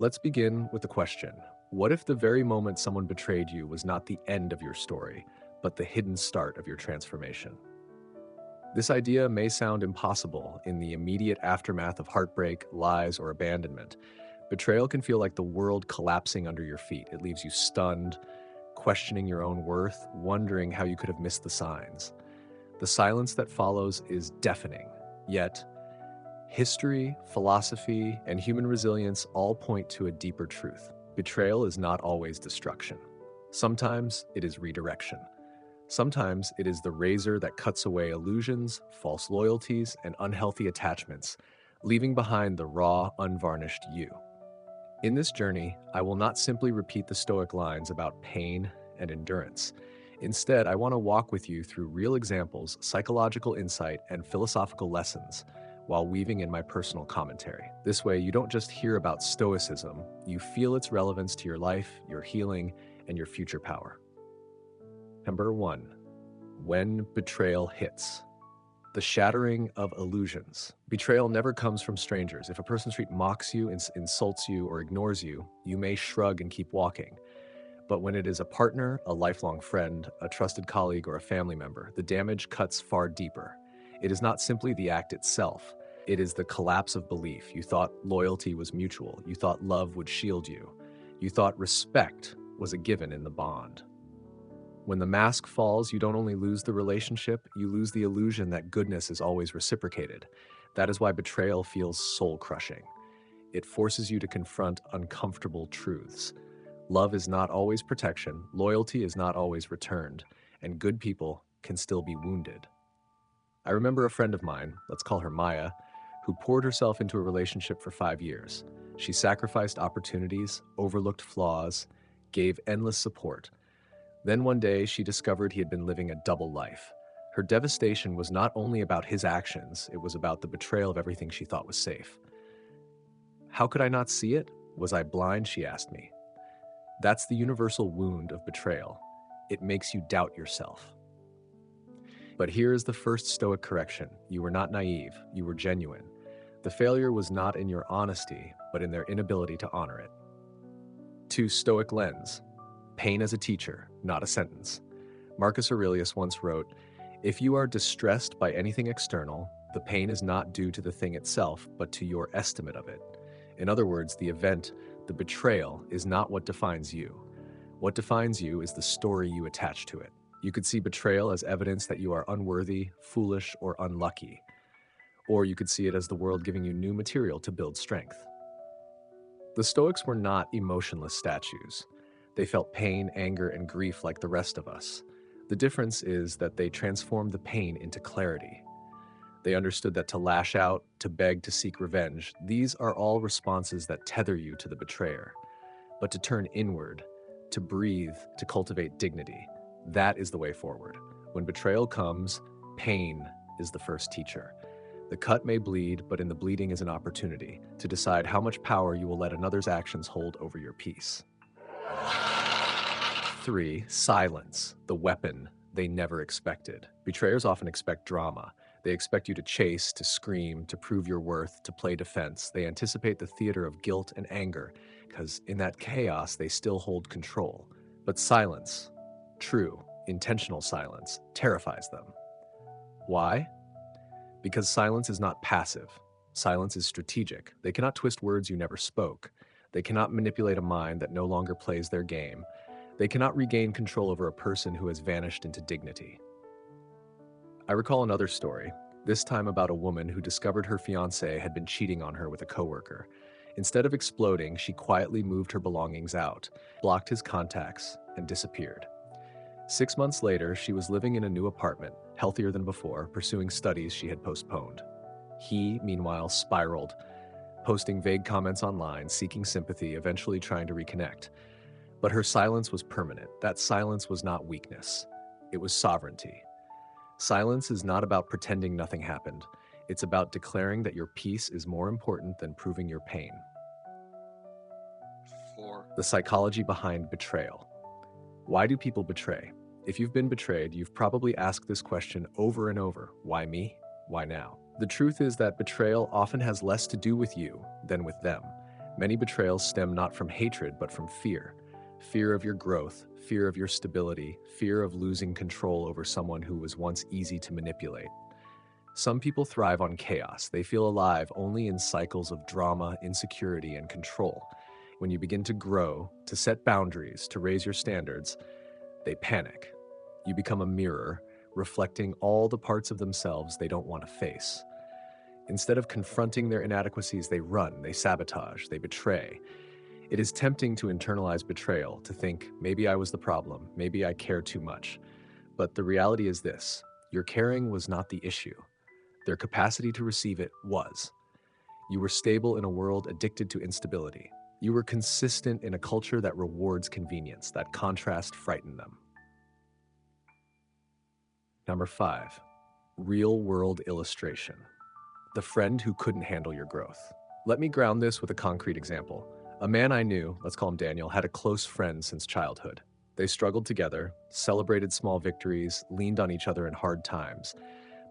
Let's begin with the question. What if the very moment someone betrayed you was not the end of your story, but the hidden start of your transformation? This idea may sound impossible in the immediate aftermath of heartbreak, lies, or abandonment. Betrayal can feel like the world collapsing under your feet. It leaves you stunned, questioning your own worth, wondering how you could have missed the signs. The silence that follows is deafening. Yet, history, philosophy, and human resilience all point to a deeper truth. Betrayal is not always destruction. Sometimes it is redirection. Sometimes it is the razor that cuts away illusions, false loyalties, and unhealthy attachments, leaving behind the raw, unvarnished you. In this journey, I will not simply repeat the Stoic lines about pain and endurance. Instead, I want to walk with you through real examples, psychological insight, and philosophical lessons while weaving in my personal commentary. This way, you don't just hear about Stoicism, you feel its relevance to your life, your healing, and your future power. Number 1. When betrayal hits. The shattering of illusions. Betrayal never comes from strangers. If a person on the street mocks you, insults you, or ignores you, you may shrug and keep walking. But when it is a partner, a lifelong friend, a trusted colleague, or a family member, the damage cuts far deeper. It is not simply the act itself. It is the collapse of belief. You thought loyalty was mutual. You thought love would shield you. You thought respect was a given in the bond. When the mask falls, you don't only lose the relationship, you lose the illusion that goodness is always reciprocated. That is why betrayal feels soul-crushing. It forces you to confront uncomfortable truths. Love is not always protection, loyalty is not always returned, and good people can still be wounded. I remember a friend of mine, let's call her Maya, who poured herself into a relationship for 5 years. She sacrificed opportunities, overlooked flaws, gave endless support. Then one day, she discovered he had been living a double life. Her devastation was not only about his actions, it was about the betrayal of everything she thought was safe. How could I not see it? Was I blind? She asked me. That's the universal wound of betrayal. It makes you doubt yourself. But here is the first Stoic correction. You were not naive, you were genuine. The failure was not in your honesty, but in their inability to honor it. 2. Stoic lens. Pain as a teacher, not a sentence. Marcus Aurelius once wrote, "If you are distressed by anything external, the pain is not due to the thing itself, but to your estimate of it." In other words, the event, the betrayal, is not what defines you. What defines you is the story you attach to it. You could see betrayal as evidence that you are unworthy, foolish, or unlucky. Or you could see it as the world giving you new material to build strength. The Stoics were not emotionless statues. They felt pain, anger, and grief like the rest of us. The difference is that they transformed the pain into clarity. They understood that to lash out, to beg, to seek revenge, these are all responses that tether you to the betrayer. But to turn inward, to breathe, to cultivate dignity, that is the way forward. When betrayal comes, pain is the first teacher. The cut may bleed, but in the bleeding is an opportunity to decide how much power you will let another's actions hold over your peace. 3. Silence, the weapon they never expected. Betrayers often expect drama. They expect you to chase, to scream, to prove your worth, to play defense. They anticipate the theater of guilt and anger, because in that chaos, they still hold control. But silence, true, intentional silence, terrifies them. Why? Because silence is not passive. Silence is strategic. They cannot twist words you never spoke. They cannot manipulate a mind that no longer plays their game. They cannot regain control over a person who has vanished into dignity. I recall another story, this time about a woman who discovered her fiancé had been cheating on her with a coworker. Instead of exploding, she quietly moved her belongings out, blocked his contacts, and disappeared. 6 months later, she was living in a new apartment, healthier than before, pursuing studies she had postponed. He, meanwhile, spiraled, posting vague comments online, seeking sympathy, eventually trying to reconnect. But her silence was permanent. That silence was not weakness. It was sovereignty. Silence is not about pretending nothing happened. It's about declaring that your peace is more important than proving your pain. 4. The psychology behind betrayal. Why do people betray? If you've been betrayed, you've probably asked this question over and over. Why me? Why now? The truth is that betrayal often has less to do with you than with them. Many betrayals stem not from hatred, but from fear. Fear of your growth, fear of your stability, fear of losing control over someone who was once easy to manipulate. Some people thrive on chaos. They feel alive only in cycles of drama, insecurity, and control. When you begin to grow, to set boundaries, to raise your standards, they panic. You become a mirror, reflecting all the parts of themselves they don't want to face. Instead of confronting their inadequacies, they run, they sabotage, they betray. It is tempting to internalize betrayal, to think, maybe I was the problem, maybe I care too much. But the reality is this: your caring was not the issue. Their capacity to receive it was. You were stable in a world addicted to instability. You were consistent in a culture that rewards convenience. That contrast frightened them. Number 5, real-world illustration. The friend who couldn't handle your growth. Let me ground this with a concrete example. A man I knew, let's call him Daniel, had a close friend since childhood. They struggled together, celebrated small victories, leaned on each other in hard times.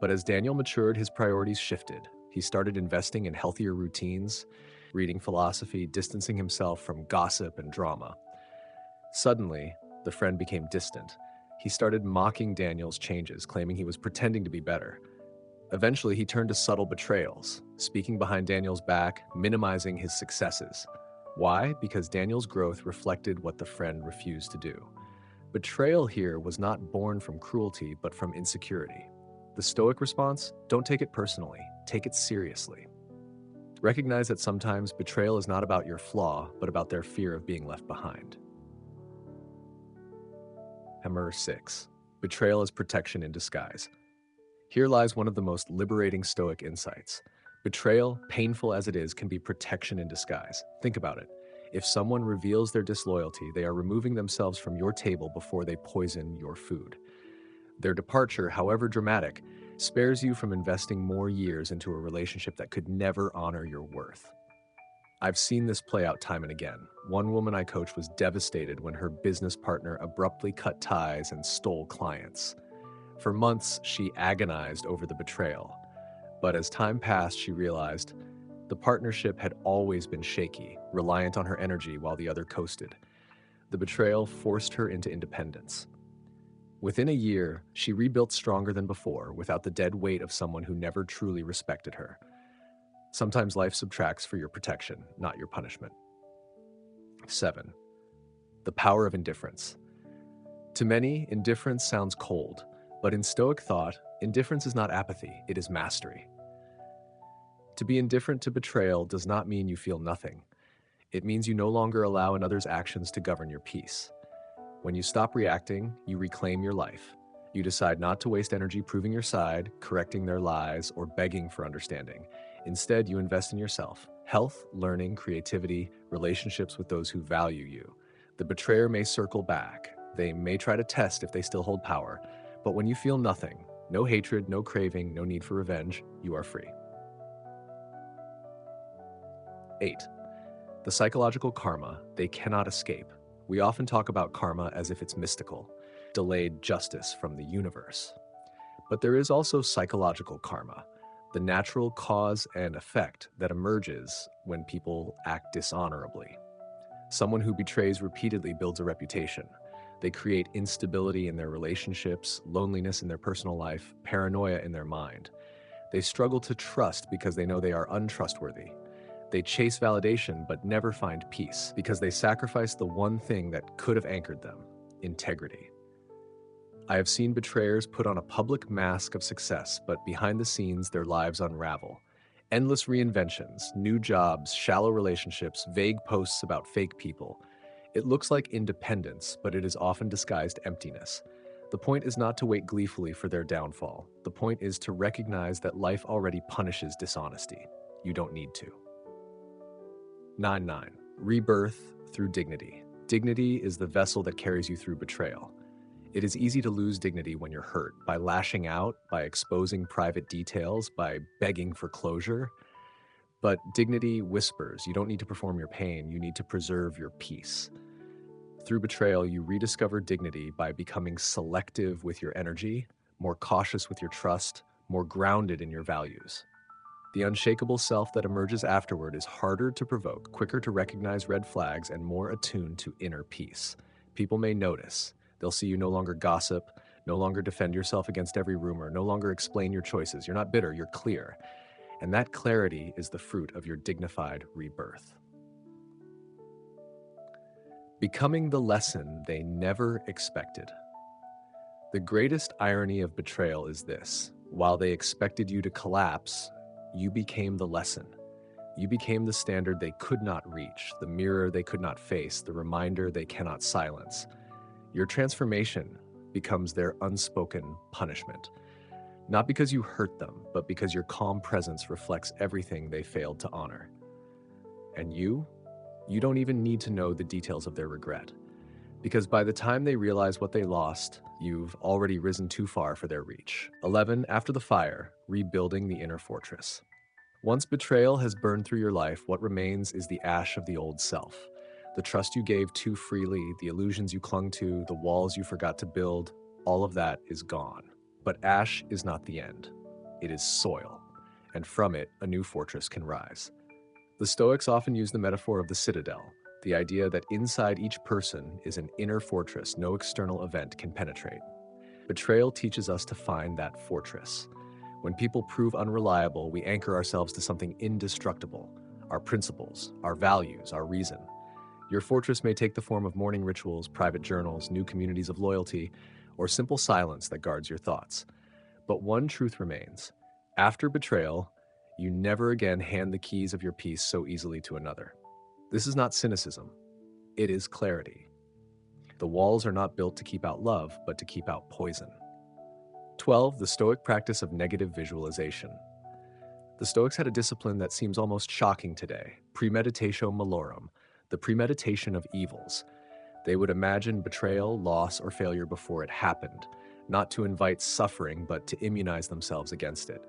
But as Daniel matured, his priorities shifted. He started investing in healthier routines, reading philosophy, distancing himself from gossip and drama. Suddenly, the friend became distant. He started mocking Daniel's changes, claiming he was pretending to be better. Eventually, he turned to subtle betrayals, speaking behind Daniel's back, minimizing his successes. Why? Because Daniel's growth reflected what the friend refused to do. Betrayal here was not born from cruelty, but from insecurity. The Stoic response: don't take it personally, take it seriously. Recognize that sometimes betrayal is not about your flaw, but about their fear of being left behind. Number 6, betrayal as protection in disguise. Here lies one of the most liberating Stoic insights. Betrayal, painful as it is, can be protection in disguise. Think about it. If someone reveals their disloyalty, they are removing themselves from your table before they poison your food. Their departure, however dramatic, spares you from investing more years into a relationship that could never honor your worth. I've seen this play out time and again. One woman I coached was devastated when her business partner abruptly cut ties and stole clients. For months, she agonized over the betrayal. But as time passed, she realized the partnership had always been shaky, reliant on her energy while the other coasted. The betrayal forced her into independence. Within a year, she rebuilt stronger than before, without the dead weight of someone who never truly respected her. Sometimes life subtracts for your protection, not your punishment. 7, the power of indifference. To many, indifference sounds cold, but in Stoic thought, indifference is not apathy, it is mastery. To be indifferent to betrayal does not mean you feel nothing. It means you no longer allow another's actions to govern your peace. When you stop reacting, you reclaim your life. You decide not to waste energy proving your side, correcting their lies, or begging for understanding. Instead, you invest in yourself: health, learning, creativity, relationships with those who value you. The betrayer may circle back. They may try to test if they still hold power. But when you feel nothing, no hatred, no craving, no need for revenge, you are free. 8, the psychological karma they cannot escape. We often talk about karma as if it's mystical, delayed justice from the universe. But there is also psychological karma, the natural cause and effect that emerges when people act dishonorably. Someone who betrays repeatedly builds a reputation. They create instability in their relationships, loneliness in their personal life, paranoia in their mind. They struggle to trust because they know they are untrustworthy. They chase validation but never find peace because they sacrifice the one thing that could have anchored them: integrity. I have seen betrayers put on a public mask of success, but behind the scenes their lives unravel. Endless reinventions, new jobs, shallow relationships, vague posts about fake people. It looks like independence, but it is often disguised emptiness. The point is not to wait gleefully for their downfall. The point is to recognize that life already punishes dishonesty. You don't need to. 9. Rebirth through dignity. Dignity is the vessel that carries you through betrayal. It is easy to lose dignity when you're hurt, by lashing out, by exposing private details, by begging for closure. But dignity whispers. You don't need to perform your pain, you need to preserve your peace. Through betrayal, you rediscover dignity by becoming selective with your energy, more cautious with your trust, more grounded in your values. The unshakable self that emerges afterward is harder to provoke, quicker to recognize red flags, and more attuned to inner peace. People may notice. They'll see you no longer gossip, no longer defend yourself against every rumor, no longer explain your choices. You're not bitter, you're clear. And that clarity is the fruit of your dignified rebirth. Becoming the lesson they never expected. The greatest irony of betrayal is this: while they expected you to collapse, you became the lesson. You became the standard they could not reach, the mirror they could not face, the reminder they cannot silence. Your transformation becomes their unspoken punishment. Not because you hurt them, but because your calm presence reflects everything they failed to honor. And you don't even need to know the details of their regret. Because by the time they realize what they lost, you've already risen too far for their reach. 11. After the fire, rebuilding the inner fortress. Once betrayal has burned through your life, what remains is the ash of the old self. The trust you gave too freely, the illusions you clung to, the walls you forgot to build, all of that is gone. But ash is not the end. It is soil, and from it, a new fortress can rise. The Stoics often use the metaphor of the citadel, the idea that inside each person is an inner fortress no external event can penetrate. Betrayal teaches us to find that fortress. When people prove unreliable, we anchor ourselves to something indestructible: our principles, our values, our reason. Your fortress may take the form of morning rituals, private journals, new communities of loyalty, or simple silence that guards your thoughts. But one truth remains: after betrayal, you never again hand the keys of your peace so easily to another. This is not cynicism. It is clarity. The walls are not built to keep out love, but to keep out poison. 12. The Stoic practice of negative visualization. The Stoics had a discipline that seems almost shocking today: premeditatio malorum, the premeditation of evils. They would imagine betrayal, loss, or failure before it happened, not to invite suffering, but to immunize themselves against it.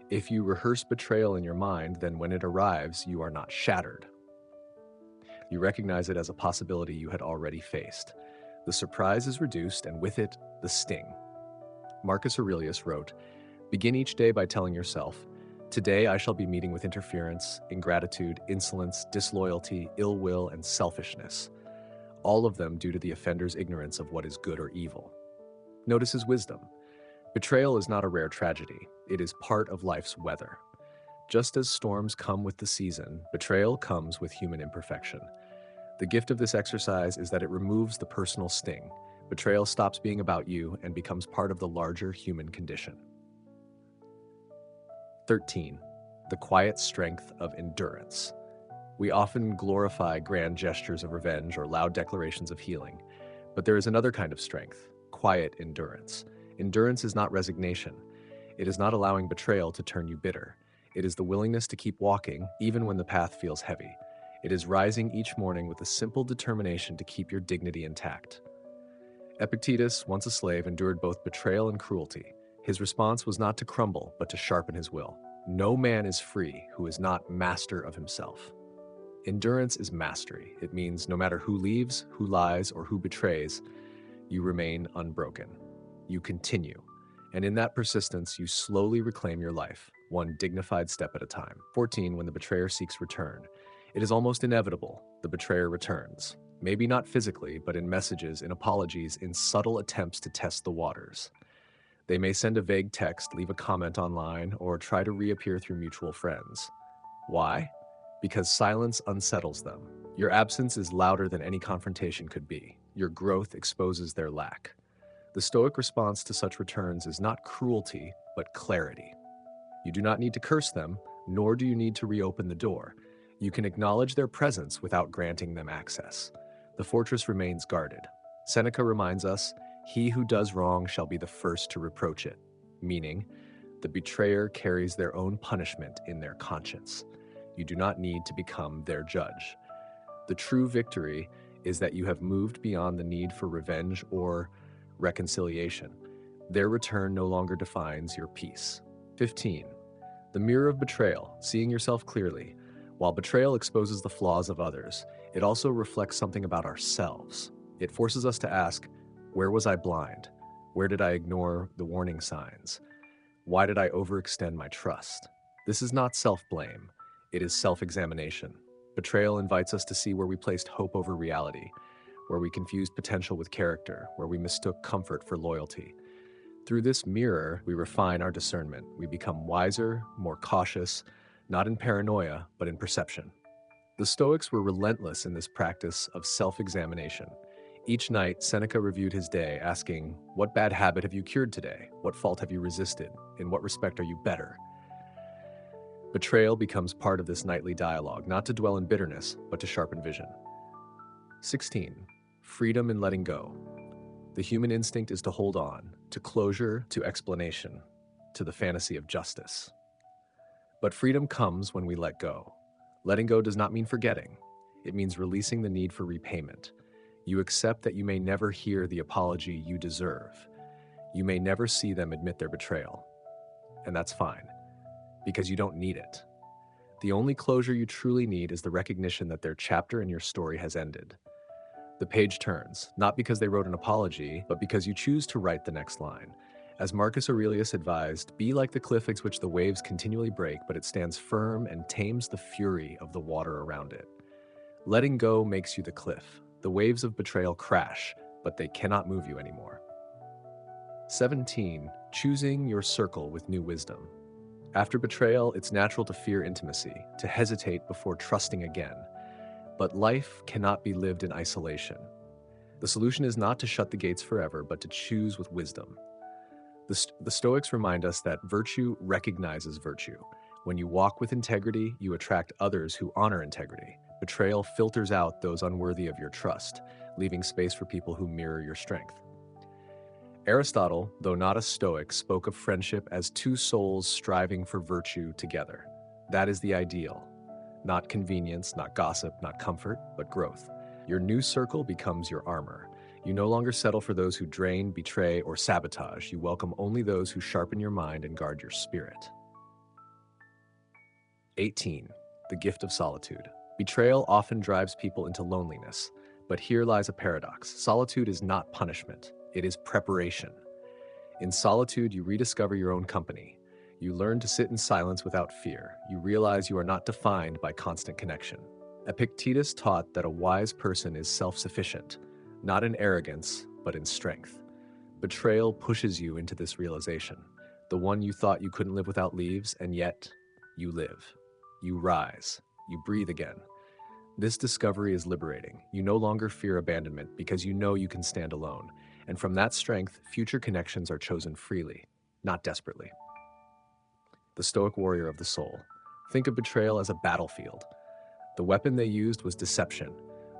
If you rehearse betrayal in your mind, then when it arrives, you are not shattered. You recognize it as a possibility you had already faced. The surprise is reduced, and with it, the sting. Marcus Aurelius wrote, "Begin each day by telling yourself, 'Today I shall be meeting with interference, ingratitude, insolence, disloyalty, ill will, and selfishness,' all of them due to the offender's ignorance of what is good or evil." Notice his wisdom. Betrayal is not a rare tragedy. It is part of life's weather. Just as storms come with the season, betrayal comes with human imperfection. The gift of this exercise is that it removes the personal sting. Betrayal stops being about you and becomes part of the larger human condition. 13. The quiet strength of endurance. We often glorify grand gestures of revenge or loud declarations of healing, but there is another kind of strength: quiet endurance. Endurance is not resignation. It is not allowing betrayal to turn you bitter. It is the willingness to keep walking even when the path feels heavy. It is rising each morning with a simple determination to keep your dignity intact. Epictetus, once a slave, endured both betrayal and cruelty. His response was not to crumble, but to sharpen his will. No man is free who is not master of himself. Endurance is mastery. It means no matter who leaves, who lies, or who betrays, you remain unbroken. You continue. And in that persistence, you slowly reclaim your life, one dignified step at a time. 14. When the betrayer seeks return. It is almost inevitable. The betrayer returns. Maybe not physically, but in messages, in apologies, in subtle attempts to test the waters. They may send a vague text, leave a comment online, or try to reappear through mutual friends. Why? Because silence unsettles them. Your absence is louder than any confrontation could be. Your growth exposes their lack. The Stoic response to such returns is not cruelty, but clarity. You do not need to curse them, nor do you need to reopen the door. You can acknowledge their presence without granting them access. The fortress remains guarded. Seneca reminds us, "He who does wrong shall be the first to reproach it," meaning the betrayer carries their own punishment in their conscience. You do not need to become their judge. The true victory is that you have moved beyond the need for revenge or reconciliation. Their return no longer defines your peace. 15. The mirror of betrayal, seeing yourself clearly. While betrayal exposes the flaws of others, it also reflects something about ourselves. It forces us to ask, where was I blind? Where did I ignore the warning signs? Why did I overextend my trust? This is not self-blame, it is self-examination. Betrayal invites us to see where we placed hope over reality, where we confused potential with character, where we mistook comfort for loyalty. Through this mirror, we refine our discernment. We become wiser, more cautious, not in paranoia, but in perception. The Stoics were relentless in this practice of self-examination. Each night, Seneca reviewed his day, asking, "What bad habit have you cured today? What fault have you resisted? In what respect are you better?" Betrayal becomes part of this nightly dialogue, not to dwell in bitterness, but to sharpen vision. 16. Freedom in letting go. The human instinct is to hold on, to closure, to explanation, to the fantasy of justice. But freedom comes when we let go. Letting go does not mean forgetting. It means releasing the need for repayment. You accept that you may never hear the apology you deserve. You may never see them admit their betrayal. And that's fine, because you don't need it. The only closure you truly need is the recognition that their chapter in your story has ended. The page turns, not because they wrote an apology, but because you choose to write the next line. As Marcus Aurelius advised, be like the cliff against which the waves continually break, but it stands firm and tames the fury of the water around it. Letting go makes you the cliff. The waves of betrayal crash, but they cannot move you anymore. 17. Choosing your circle with new wisdom. After betrayal, it's natural to fear intimacy, to hesitate before trusting again. But life cannot be lived in isolation. The solution is not to shut the gates forever, but to choose with wisdom. The Stoics remind us that virtue recognizes virtue. When you walk with integrity, you attract others who honor integrity. Betrayal filters out those unworthy of your trust, leaving space for people who mirror your strength. Aristotle, though not a Stoic, spoke of friendship as two souls striving for virtue together. That is the ideal. Not convenience, not gossip, not comfort, but growth. Your new circle becomes your armor. You no longer settle for those who drain, betray, or sabotage. You welcome only those who sharpen your mind and guard your spirit. 18. The gift of solitude. Betrayal often drives people into loneliness, but here lies a paradox. Solitude is not punishment, it is preparation. In solitude, you rediscover your own company. You learn to sit in silence without fear. You realize you are not defined by constant connection. Epictetus taught that a wise person is self-sufficient, not in arrogance, but in strength. Betrayal pushes you into this realization. The one you thought you couldn't live without leaves, and yet you live. You rise. You breathe again. This discovery is liberating. You no longer fear abandonment because you know you can stand alone. And from that strength, future connections are chosen freely, not desperately. The Stoic warrior of the soul. Think of betrayal as a battlefield. The weapon they used was deception,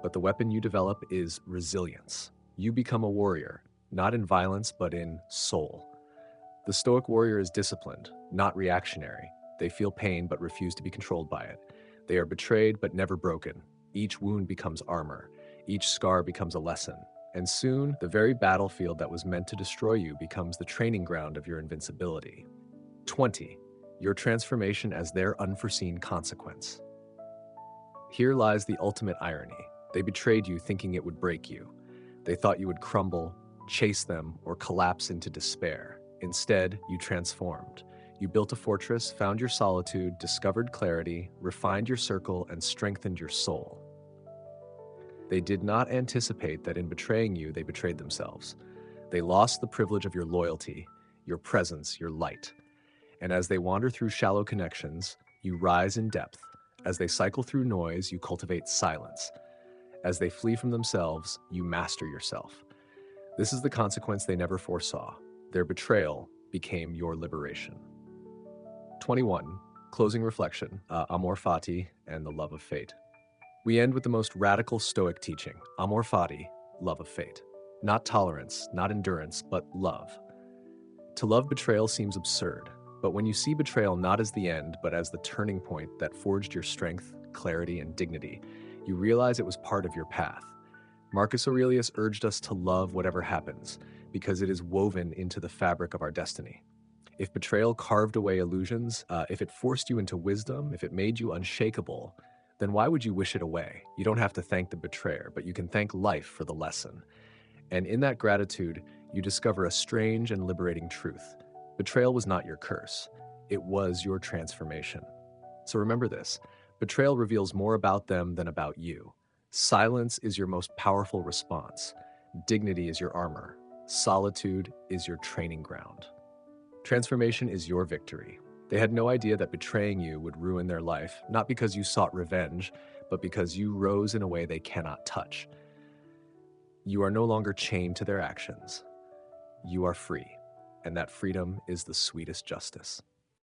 but the weapon you develop is resilience. You become a warrior, not in violence, but in soul. The Stoic warrior is disciplined, not reactionary. They feel pain but refuse to be controlled by it. They are betrayed but never broken. Each wound becomes armor. Each scar becomes a lesson. And soon, the very battlefield that was meant to destroy you becomes the training ground of your invincibility. 20. Your transformation as their unforeseen consequence. Here lies the ultimate irony. They betrayed you thinking it would break you. They thought you would crumble, chase them, or collapse into despair. Instead, you transformed. You built a fortress, found your solitude, discovered clarity, refined your circle, and strengthened your soul. They did not anticipate that in betraying you, they betrayed themselves. They lost the privilege of your loyalty, your presence, your light. And as they wander through shallow connections, you rise in depth. As they cycle through noise, you cultivate silence. As they flee from themselves, you master yourself. This is the consequence they never foresaw. Their betrayal became your liberation. 21. Closing reflection, amor fati and the love of fate. We end with the most radical Stoic teaching, amor fati, love of fate. Not tolerance, not endurance, but love. To love betrayal seems absurd, but when you see betrayal not as the end, but as the turning point that forged your strength, clarity, and dignity, you realize it was part of your path. Marcus Aurelius urged us to love whatever happens, because it is woven into the fabric of our destiny. If betrayal carved away illusions, if it forced you into wisdom, if it made you unshakable, then why would you wish it away? You don't have to thank the betrayer, but you can thank life for the lesson. And in that gratitude, you discover a strange and liberating truth. Betrayal was not your curse. It was your transformation. So remember this: betrayal reveals more about them than about you. Silence is your most powerful response. Dignity is your armor. Solitude is your training ground. Transformation is your victory. They had no idea that betraying you would ruin their life, not because you sought revenge, but because you rose in a way they cannot touch. You are no longer chained to their actions. You are free, and that freedom is the sweetest justice.